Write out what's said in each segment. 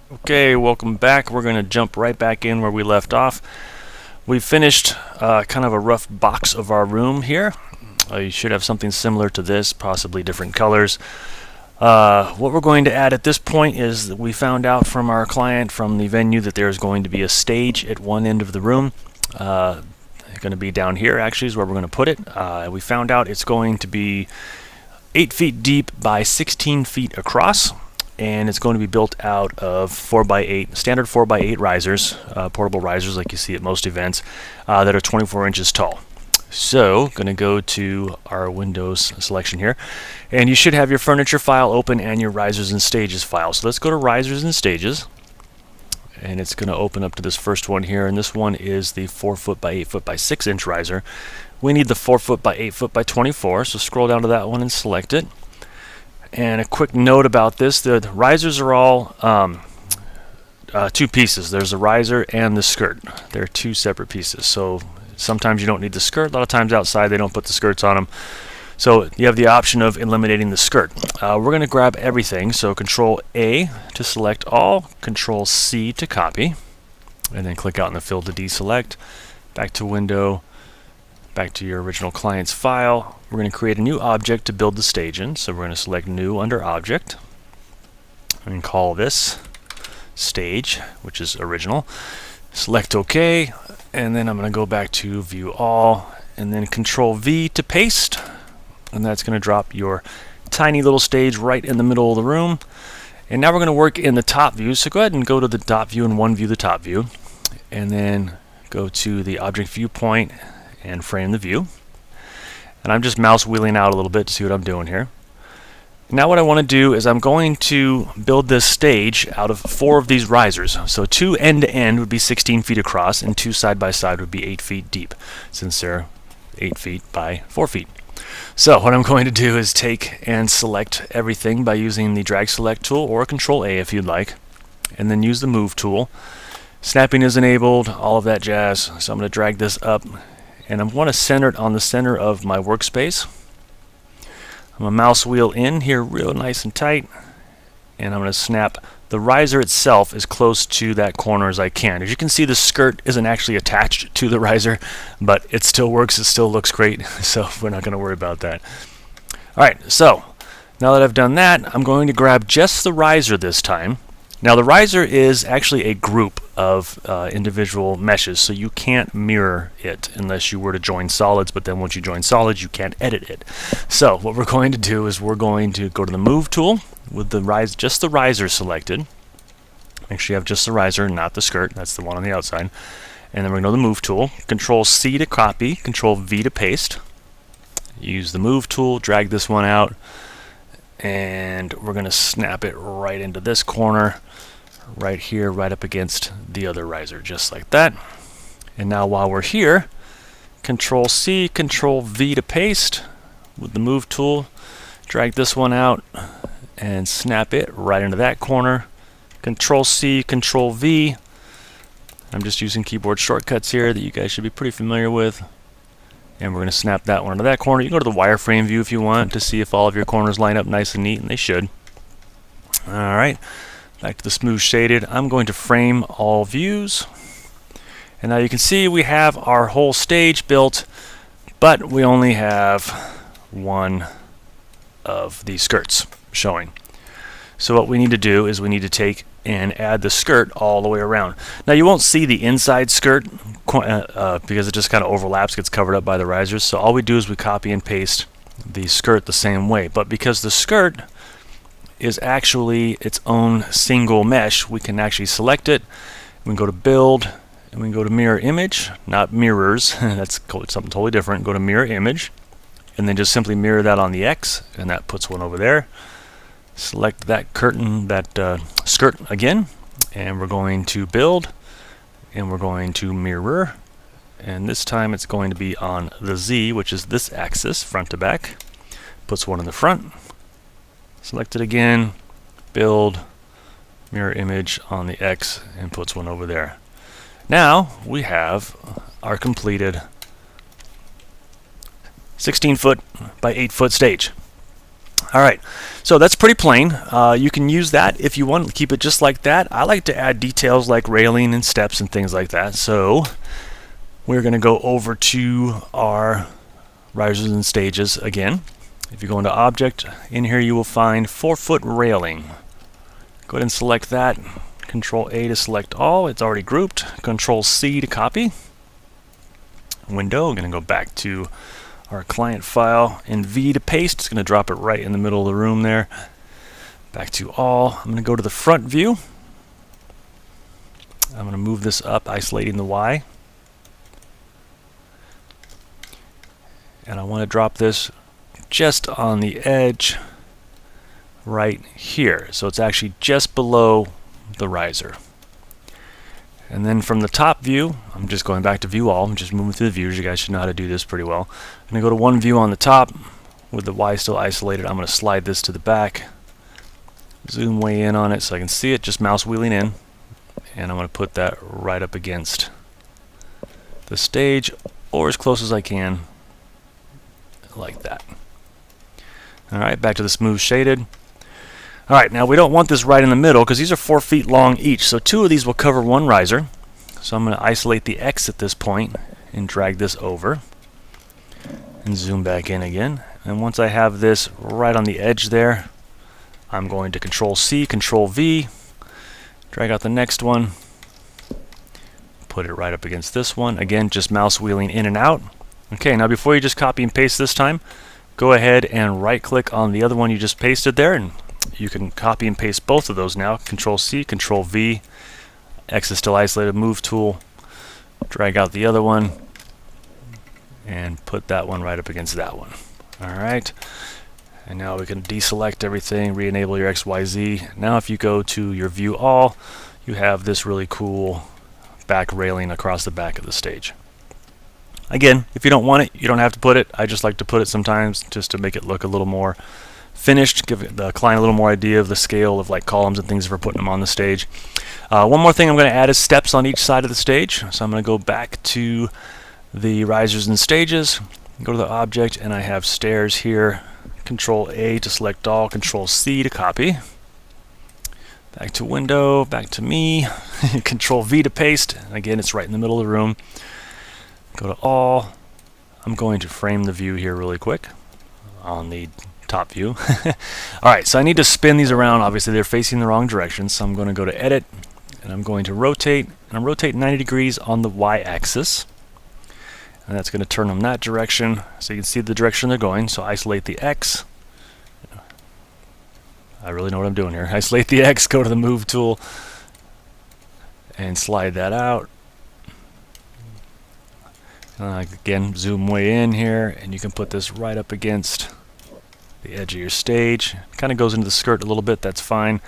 Okay, welcome back. We're going to jump right back in where we left off. We finished kind of a rough box of our room here. You should have something similar to this, possibly different colors. What we're going to add at this point is that we found out from our client from the venue that there's going to be a stage at one end of the room. Going to be down here actually is where we're going to put it. We found out it's going to be 8 feet deep by 16 feet across. And it's going to be built out of 4x8, standard 4x8 risers, portable risers like you see at most events, that are 24 inches tall. So, going to go to our Windows selection here, and you should have your furniture file open and your risers and stages file. So let's go to risers and stages, and it's going to open up to this first one here, and this one is the 4 foot by 8 foot by 6 inch riser. We need the 4 foot by 8 foot by 24, so scroll down to that one and select it. And a quick note about this, the risers are all two pieces. There's a riser and the skirt. They're two separate pieces. So sometimes you don't need the skirt. A lot of times outside they don't put the skirts on them. So you have the option of eliminating the skirt. We're going to grab everything. So Control A to select all, Control C to copy, and then click out in the field to deselect. Back to Window, back to your original client's file. We're going to create a new object to build the stage in. So we're going to select New under Object and call this Stage, which is original. Select OK, and then I'm going to go back to View All, and then Control V to paste, and that's going to drop your tiny little stage right in the middle of the room. And now we're going to work in the top view. So go ahead and go to the top view and one view the top view, and then go to the Object Viewpoint and frame the view. And I'm just mouse wheeling out a little bit to see what I'm doing here. Now what I want to do is I'm going to build this stage out of 4 of these risers. So 2 end to end would be 16 feet across, and 2 side by side would be 8 feet deep, since they're 8 feet by 4 feet. So what I'm going to do is take and select everything by using the drag select tool or Control A if you'd like, and then use the move tool. Snapping is enabled, all of that jazz. So I'm going to drag this up, and I want to center it on the center of my workspace. I'm going to mouse wheel in here real nice and tight, and I'm going to snap the riser itself as close to that corner as I can. As you can see, the skirt isn't actually attached to the riser, but it still works, it still looks great, so we're not going to worry about that. Alright, so now that I've done that, I'm going to grab just the riser this time. Now the riser is actually a group of individual meshes, so you can't mirror it unless you were to join solids, but then once you join solids you can't edit it. So what we're going to do is we're going to go to the move tool with the just the riser selected. Make sure you have just the riser, not the skirt, that's the one on the outside. And then we're going to go to the move tool, Control C to copy, Control V to paste. Use the move tool, drag this one out, and we're going to snap it right into this corner right here, right up against the other riser, just like that. And now while we're here, Control C, Control V to paste with the move tool, drag this one out and snap it right into that corner. Control C, Control V. I'm just using keyboard shortcuts here that you guys should be pretty familiar with. And we're going to snap that one into that corner. You can go to the wireframe view if you want to see if all of your corners line up nice and neat, and they should. Alright, back to the smooth shaded. I'm going to frame all views. And now you can see we have our whole stage built, but we only have one of these skirts showing. So what we need to do is we need to take and add the skirt all the way around. Now you won't see the inside skirt because it just kind of overlaps, gets covered up by the risers. So all we do is we copy and paste the skirt the same way. But because the skirt is actually its own single mesh, we can actually select it. We can go to Build, and we can go to Mirror Image, not Mirrors. That's something totally different. Go to Mirror Image, and then just simply mirror that on the X, and that puts one over there. Select that skirt again, and we're going to Build, and we're going to Mirror, and this time it's going to be on the Z, which is this axis, front to back. Puts one in the front. Select it again, Build, Mirror Image on the X, and puts one over there. Now we have our completed 16 foot by 8 foot stage. Alright, so that's pretty plain. You can use that if you want to keep it just like that. I like to add details like railing and steps and things like that. So we're going to go over to our risers and stages again. If you go into Object, in here you will find 4-foot railing. Go ahead and select that. Control A to select all. It's already grouped. Control C to copy. Window. I'm going to go back to our client file and V to paste. It's going to drop it right in the middle of the room there. Back to all. I'm going to go to the front view. I'm going to move this up, isolating the Y. And I want to drop this just on the edge right here. So it's actually just below the riser. And then from the top view, I'm just going back to view all. I'm just moving through the views. You guys should know how to do this pretty well. I'm going to go to one view on the top with the Y still isolated. I'm going to slide this to the back, zoom way in on it so I can see it, just mouse wheeling in, and I'm going to put that right up against the stage, or as close as I can, like that. Alright, back to the smooth shaded. Alright, now we don't want this right in the middle because these are 4 feet long each, so 2 of these will cover one riser. So I'm going to isolate the X at this point and drag this over and zoom back in again. And once I have this right on the edge there, I'm going to Control C, Control V, drag out the next one, put it right up against this one. Again, just mouse wheeling in and out. Okay, now before you just copy and paste this time, go ahead and right click on the other one you just pasted there, and you can copy and paste both of those now. Control C, Control V, X is still isolated, move tool, drag out the other one, and put that one right up against that one. Alright, and now we can deselect everything, re-enable your XYZ. Now if you go to your view all, you have this really cool back railing across the back of the stage. Again, if you don't want it, you don't have to put it. I just like to put it sometimes just to make it look a little more finished, give the client a little more idea of the scale of like columns and things if we're putting them on the stage. One more thing I'm going to add is steps on each side of the stage. So I'm going to go back to the risers and stages, go to the object, and I have stairs here. Control A to select all, Control C to copy. Back to window, back to me, Control V to paste. Again, it's right in the middle of the room. Go to all. I'm going to frame the view here really quick on the top view. Alright, so I need to spin these around. Obviously they're facing the wrong direction, so I'm going to go to edit and I'm going to rotate, and I'm rotating 90 degrees on the Y-axis, and that's going to turn them that direction so you can see the direction they're going. So isolate the X. I really know what I'm doing here. Isolate the X, go to the move tool and slide that out. Again, zoom way in here, and you can put this right up against the edge of your stage. It kind of goes into the skirt a little bit, that's fine.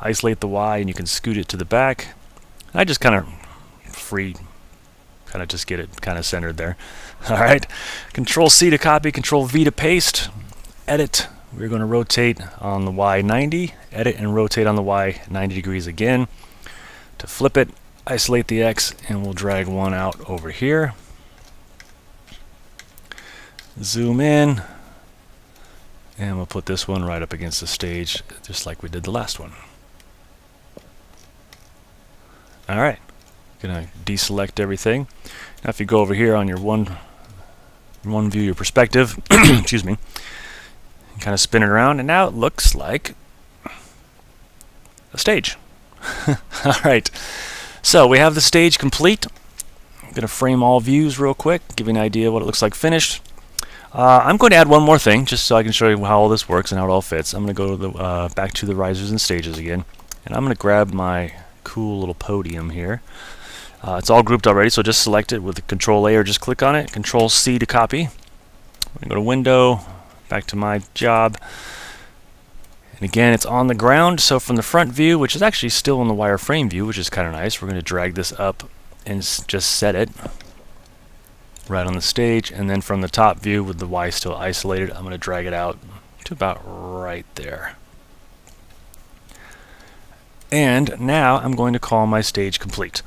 Isolate the Y and you can scoot it to the back. I just kind of just get it kind of centered there. Alright, Control C to copy, Control V to paste. Edit, we're going to rotate on the Y 90, edit and rotate on the Y 90 degrees again. To flip it, isolate the X and we'll drag one out over here. Zoom in, and we'll put this one right up against the stage just like we did the last one. Alright, gonna deselect everything. Now if you go over here on your one view, your perspective, excuse me, kind of spin it around, and now it looks like a stage. Alright, so we have the stage complete. I'm gonna frame all views real quick, give you an idea of what it looks like finished. I'm going to add one more thing just so I can show you how all this works and how it all fits. I'm going to go to the back to the risers and stages again, and I'm going to grab my cool little podium here. It's all grouped already, so just select it with Control A or just click on it. Control C to copy. I'm going to go to Window, back to my job, and again it's on the ground. So from the front view, which is actually still in the wireframe view, which is kind of nice, we're going to drag this up and just set it right on the stage, and then from the top view with the Y still isolated, I'm going to drag it out to about right there. And now I'm going to call my stage complete.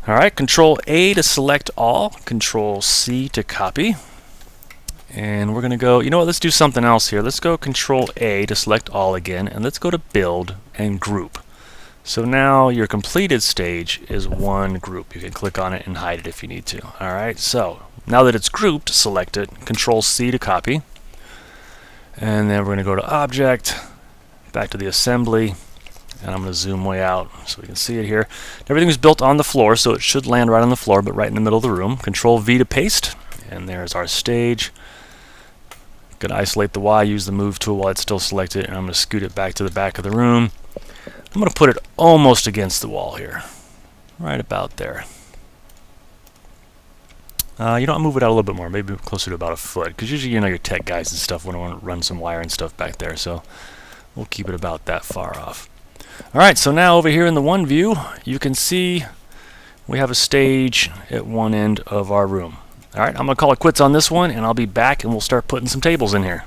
Alright, Control A to select all, Control C to copy, And we're going to go, you know what, let's do something else here. Let's go Control A to select all again, and let's go to Build and Group. So now your completed stage is one group. You can click on it and hide it if you need to. Alright, so now that it's grouped, select it, Control C to copy. And then we're going to go to Object, back to the assembly, and I'm going to zoom way out so we can see it here. Everything is built on the floor, so it should land right on the floor, but right in the middle of the room. Control V to paste, and there's our stage. Going to isolate the Y, use the Move tool while it's still selected, and I'm going to scoot it back to the back of the room. I'm going to put it almost against the wall here, right about there. You know, I'll move it out a little bit more, maybe closer to about a foot, because usually, you know, your tech guys and stuff want to run some wire and stuff back there, so we'll keep it about that far off. Alright, so now over here in the one view, you can see we have a stage at one end of our room. Alright, I'm going to call it quits on this one, and I'll be back and we'll start putting some tables in here.